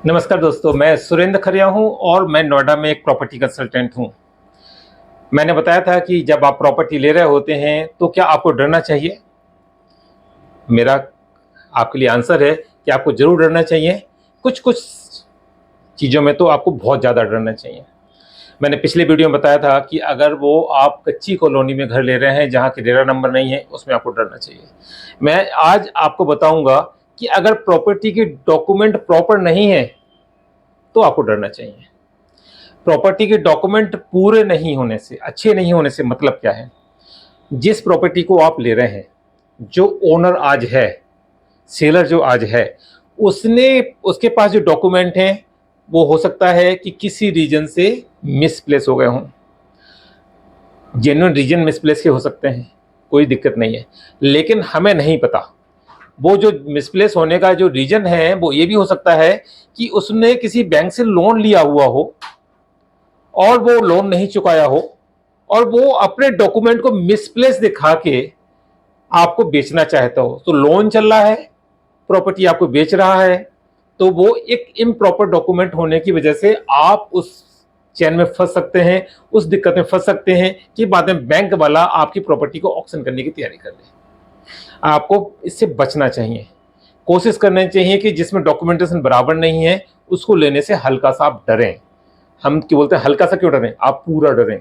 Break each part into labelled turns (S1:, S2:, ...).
S1: नमस्कार दोस्तों, मैं सुरेंद्र खरिया हूं और मैं नोएडा में एक प्रॉपर्टी कंसल्टेंट हूं। मैंने बताया था कि जब आप प्रॉपर्टी ले रहे होते हैं तो क्या आपको डरना चाहिए? मेरा आपके लिए आंसर है कि आपको ज़रूर डरना चाहिए। कुछ कुछ चीज़ों में तो आपको बहुत ज़्यादा डरना चाहिए। मैंने पिछले वीडियो में बताया था कि अगर वो आप कच्ची कॉलोनी में घर ले रहे हैं जहाँ की रेरा नंबर नहीं है, उसमें आपको डरना चाहिए। मैं आज आपको बताऊंगा कि अगर प्रॉपर्टी के डॉक्यूमेंट प्रॉपर नहीं है तो आपको डरना चाहिए। प्रॉपर्टी के डॉक्यूमेंट पूरे नहीं होने से, अच्छे नहीं होने से मतलब क्या है? जिस प्रॉपर्टी को आप ले रहे हैं, जो ओनर आज है, सेलर जो आज है, उसने उसके पास जो डॉक्यूमेंट हैं वो हो सकता है कि किसी रीजन से मिसप्लेस हो गए हों। जेन्युइन रीजन मिसप्लेस के हो सकते हैं, कोई दिक्कत नहीं है, लेकिन हमें नहीं पता वो जो मिसप्लेस होने का जो रीजन है वो ये भी हो सकता है कि उसने किसी बैंक से लोन लिया हुआ हो और वो लोन नहीं चुकाया हो और वो अपने डॉक्यूमेंट को मिसप्लेस दिखा के आपको बेचना चाहता हो। तो लोन चल रहा है, प्रॉपर्टी आपको बेच रहा है, तो वो एक इम्प्रॉपर डॉक्यूमेंट होने की वजह से आप उस चैन में फंस सकते हैं, उस दिक्कत में फंस सकते हैं कि बाद में बैंक वाला आपकी प्रॉपर्टी को ऑक्शन करने की तैयारी कर ले। आपको इससे बचना चाहिए। कोशिश करनी चाहिए कि जिसमें डॉक्यूमेंटेशन बराबर नहीं है उसको लेने से हल्का सा आप डरें। हम क्यों बोलते हैं हल्का सा क्यों डरें, आप पूरा डरें।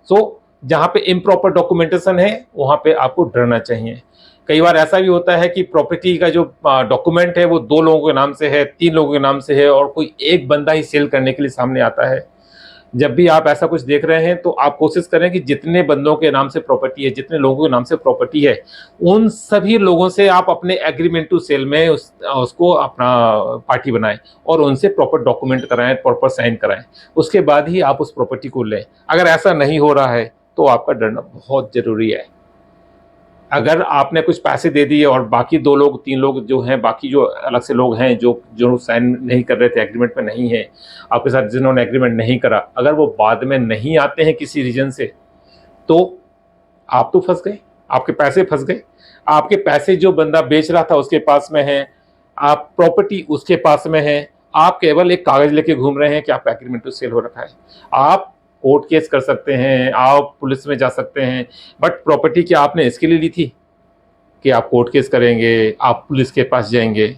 S1: सो जहां पे इम्प्रॉपर डॉक्यूमेंटेशन है वहां पे आपको डरना चाहिए। कई बार ऐसा भी होता है कि प्रॉपर्टी का जो डॉक्यूमेंट है वो 2 लोगों के नाम से है, 3 लोगों के नाम से है और कोई एक बंदा ही सेल करने के लिए सामने आता है। जब भी आप ऐसा कुछ देख रहे हैं तो आप कोशिश करें कि जितने बंदों के नाम से प्रॉपर्टी है, जितने लोगों के नाम से प्रॉपर्टी है, उन सभी लोगों से आप अपने एग्रीमेंट टू सेल में उसको अपना पार्टी बनाएं और उनसे प्रॉपर डॉक्यूमेंट कराएं, प्रॉपर साइन कराएं। उसके बाद ही आप उस प्रॉपर्टी को लें। अगर ऐसा नहीं हो रहा है तो आपका डरना बहुत जरूरी है। अगर आपने कुछ पैसे दे दिए और बाकी 2 लोग 3 लोग जो हैं, बाकी जो अलग से लोग हैं जो जो साइन नहीं कर रहे थे, एग्रीमेंट में नहीं है आपके साथ, जिन्होंने एग्रीमेंट नहीं करा, अगर वो बाद में नहीं आते हैं किसी रीजन से, तो आप तो फंस गए, आपके पैसे फंस गए। आपके पैसे जो बंदा बेच रहा था उसके पास में है, आप प्रॉपर्टी उसके पास में है, आप केवल एक कागज लेके घूम रहे हैं कि आपका एग्रीमेंट टू सेल हो रखा है। आप कोर्ट केस कर सकते हैं, आप पुलिस में जा सकते हैं, बट प्रॉपर्टी क्या आपने इसके लिए ली थी कि आप कोर्ट केस करेंगे, आप पुलिस के पास जाएंगे?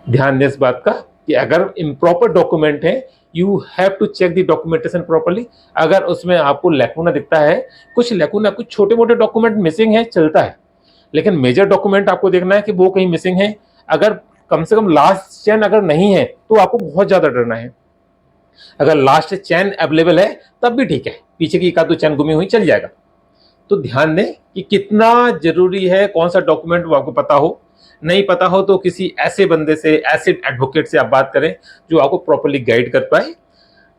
S1: ध्यान दें इस बात का कि अगर इम्प्रॉपर डॉक्यूमेंट है, you have to check the documentation properly. अगर उसमें आपको लैकुना दिखता है, कुछ लैकुना, कुछ छोटे मोटे डॉक्यूमेंट मिसिंग है, चलता है, लेकिन मेजर डॉक्यूमेंट आपको देखना है कि वो कहीं मिसिंग है। अगर कम से कम लास्ट चैन अगर नहीं है तो आपको बहुत ज्यादा डरना है। अगर लास्ट चैन अवेलेबल है तब भी ठीक है, पीछे की 1-2 चैन गुमी हुई चल जाएगा। तो ध्यान दें कि कितना जरूरी है कौन सा डॉक्यूमेंट वो आपको पता हो। नहीं पता हो तो किसी ऐसे बंदे से, ऐसे एडवोकेट से आप बात करें जो आपको प्रॉपर्ली गाइड कर पाए।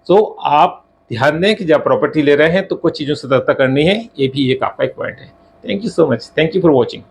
S1: तो आप ध्यान दें कि जब प्रॉपर्टी ले रहे हैं तो कुछ चीज़ों से सतर्कता करनी है, ये भी एक आपका एक पॉइंट है। Thank you so much, thank you for watching.